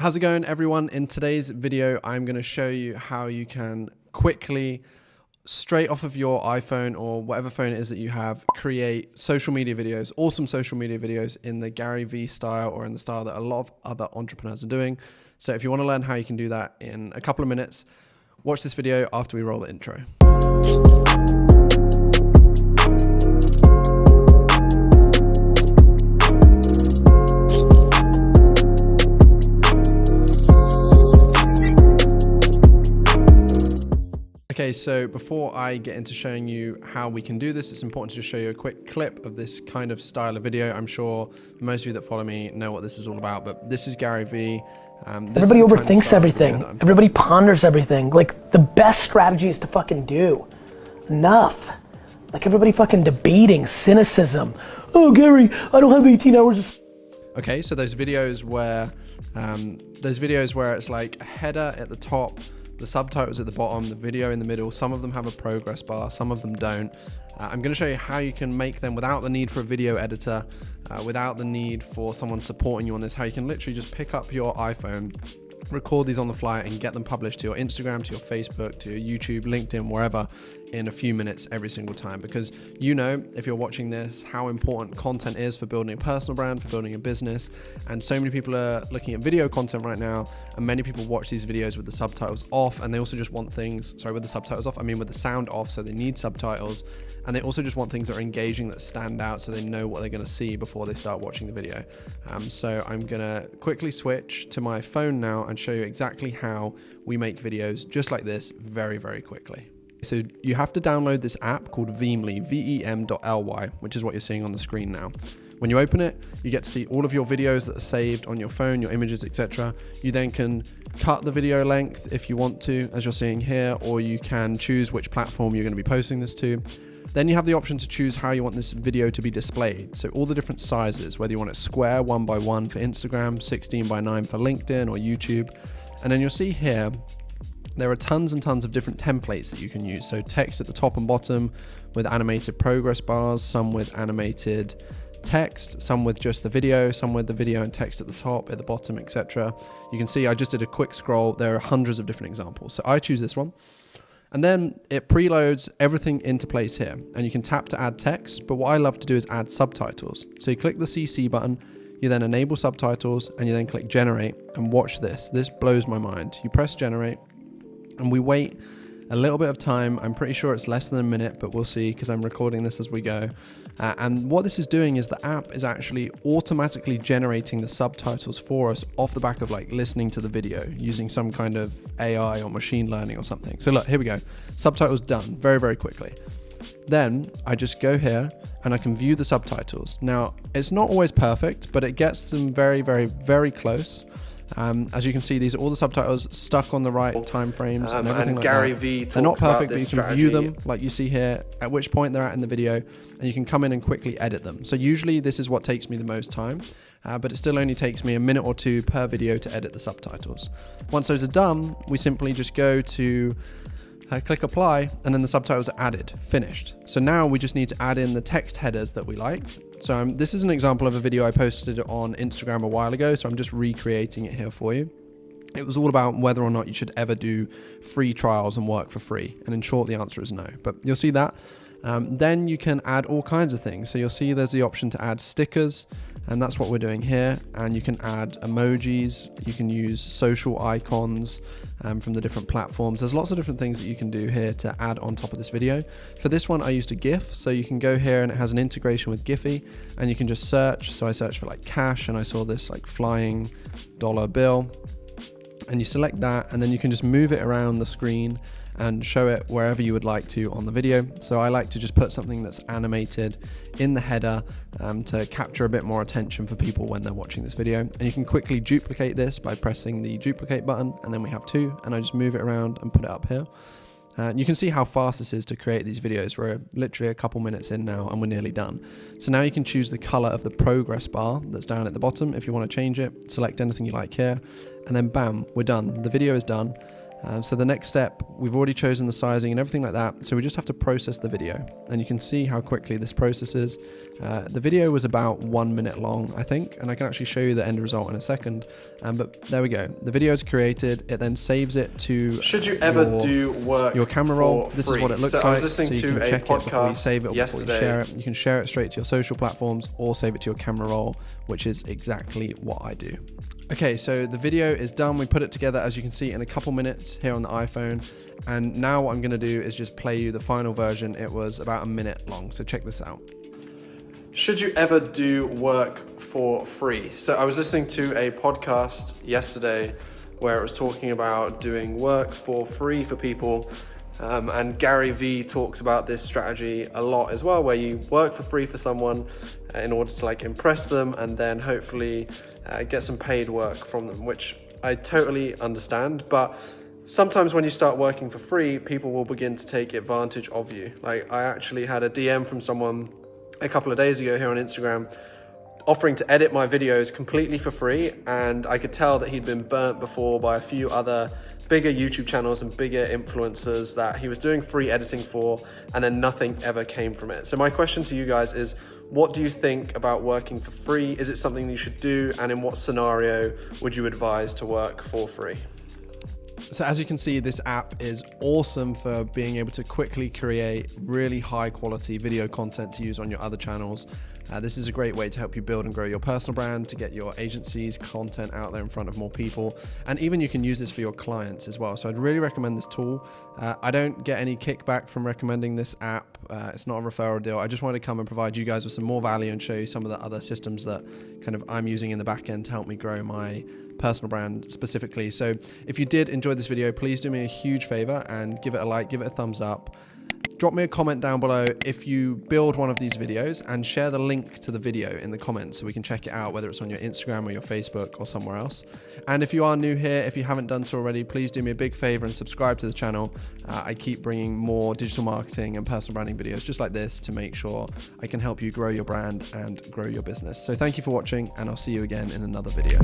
How's it going, everyone? In today's video, I'm going to show you how you can quickly, straight off of your iPhone or whatever phone it is that you have, create social media videos, awesome social media videos in the GaryVee style or in the style that a lot of other entrepreneurs are doing. So if you want to learn how you can do that in a couple of minutes, watch this video after we roll the intro. Okay, so before I get into showing you how we can do this, it's important to just show you a quick clip of this kind of style of video. I'm sure most of you that follow me know what this is all about, but this is GaryVee. Everybody overthinks everything. Everybody ponders everything. Like, the best strategy is to fucking do. Enough. Like, everybody fucking debating, cynicism. Oh, Gary, I don't have 18 hours. Okay, so those videos where it's like a header at the top, the subtitles at the bottom, the video in the middle. Some of them have a progress bar, some of them don't. I'm going to show you how you can make them without the need for a video editor, without the need for someone supporting you on this, how you can literally just pick up your iPhone, record these on the fly and get them published to your Instagram, to your Facebook, to your YouTube, LinkedIn, wherever, in a few minutes every single time. Because you know, if you're watching this, how important content is for building a personal brand, for building a business. And so many people are looking at video content right now, and many people watch these videos with the subtitles off, and they also just want things, sorry, with the subtitles off, I mean with the sound off, so they need subtitles. And they also just want things that are engaging, that stand out, so they know what they're going to see before they start watching the video. So I'm going to quickly switch to my phone now and show you exactly how we make videos just like this very, very quickly. So you have to download this app called Vaynerchuck, V-E-M.ly, which is what you're seeing on the screen now. When you open it, you get to see all of your videos that are saved on your phone, your images, etc. You then can cut the video length if you want to, as you're seeing here, or you can choose which platform you're going to be posting this to. Then you have the option to choose how you want this video to be displayed. So all the different sizes, whether you want it square, 1x1 for Instagram, 16x9 for LinkedIn or YouTube. And then you'll see here, there are tons and tons of different templates that you can use. So text at the top and bottom with animated progress bars, some with animated text, some with just the video, some with the video and text at the top, at the bottom, etc. You can see I just did a quick scroll. There are hundreds of different examples. So I choose this one. And then it preloads everything into place here, and you can tap to add text, but what I love to do is add subtitles. So you click the CC button, you then enable subtitles, and you then click generate, and watch this. This blows my mind. You press generate, and we wait a little bit of time. I'm pretty sure it's less than a minute, but we'll see because I'm recording this as we go. And what this is doing is the app is actually automatically generating the subtitles for us off the back of like listening to the video using some kind of AI or machine learning or something. So look, here we go. Subtitles done very, very quickly. Then I just go here and I can view the subtitles. Now, it's not always perfect, but it gets them very, very, very close. As you can see, these are all the subtitles stuck on the right time frames and everything like that. They're not perfect, but you can view them like you see here, at which point they're at in the video, and you can come in and quickly edit them. So usually this is what takes me the most time, but it still only takes me a minute or two per video to edit the subtitles. Once those are done, we simply just go to click apply, and then the subtitles are added, finished. So now we just need to add in the text headers that we like. So this is an example of a video I posted on Instagram a while ago, so I'm just recreating it here for you. It was all about whether or not you should ever do free trials and work for free. And in short, the answer is no, but you'll see that. Then you can add all kinds of things. So you'll see there's the option to add stickers, and that's what we're doing here. And you can add emojis, you can use social icons from the different platforms. There's lots of different things that you can do here to add on top of this video. For this one, I used a GIF. So you can go here and it has an integration with Giphy, and you can just search. So I searched for like cash, and I saw this like flying dollar bill, and you select that, and then you can just move it around the screen and show it wherever you would like to on the video. So I like to just put something that's animated in the header to capture a bit more attention for people when they're watching this video. And you can quickly duplicate this by pressing the duplicate button, and then we have two, and I just move it around and put it up here. You can see how fast this is to create these videos. We're literally a couple minutes in now and we're nearly done. So now you can choose the color of the progress bar that's down at the bottom if you want to change it. Select anything you like here, and then bam, we're done. The video is done. So the next step, we've already chosen the sizing and everything like that. So we just have to process the video, and you can see how quickly this processes. The video was about 1 minute long, I think, and I can actually show you the end result in a second. But there we go. The video is created. It then saves it to Should you ever do work your camera roll. This is what it looks like. I was listening so you to can a check it before you podcast save it or before you yesterday. share it. You can share it straight to your social platforms or save it to your camera roll, which is exactly what I do. Okay, so the video is done. We put it together, as you can see, in a couple minutes here on the iPhone. And now what I'm going to do is just play you the final version. It was about a minute long, so check this out. Should you ever do work for free? So I was listening to a podcast yesterday where it was talking about doing work for free for people. And GaryVee talks about this strategy a lot as well, where you work for free for someone in order to like impress them and then hopefully get some paid work from them, which I totally understand. But sometimes when you start working for free, people will begin to take advantage of you. Like, I actually had a DM from someone a couple of days ago here on Instagram offering to edit my videos completely for free, and I could tell that he'd been burnt before by a few other bigger YouTube channels and bigger influencers that he was doing free editing for, and then nothing ever came from it. So my question to you guys is, what do you think about working for free? Is it something you should do? And in what scenario would you advise to work for free? So as you can see, this app is awesome for being able to quickly create really high quality video content to use on your other channels. This is a great way to help you build and grow your personal brand, to get your agency's content out there in front of more people. And even you can use this for your clients as well. So I'd really recommend this tool. I don't get any kickback from recommending this app. It's not a referral deal. I just wanted to come and provide you guys with some more value and show you some of the other systems that kind of I'm using in the back end to help me grow my personal brand specifically. So if you did enjoy this video, please do me a huge favor and give it a like, give it a thumbs up. Drop me a comment down below if you build one of these videos, and share the link to the video in the comments so we can check it out, whether it's on your Instagram or your Facebook or somewhere else. And if you are new here, if you haven't done so already, please do me a big favor and subscribe to the channel. I keep bringing more digital marketing and personal branding videos just like this to make sure I can help you grow your brand and grow your business. So thank you for watching, and I'll see you again in another video.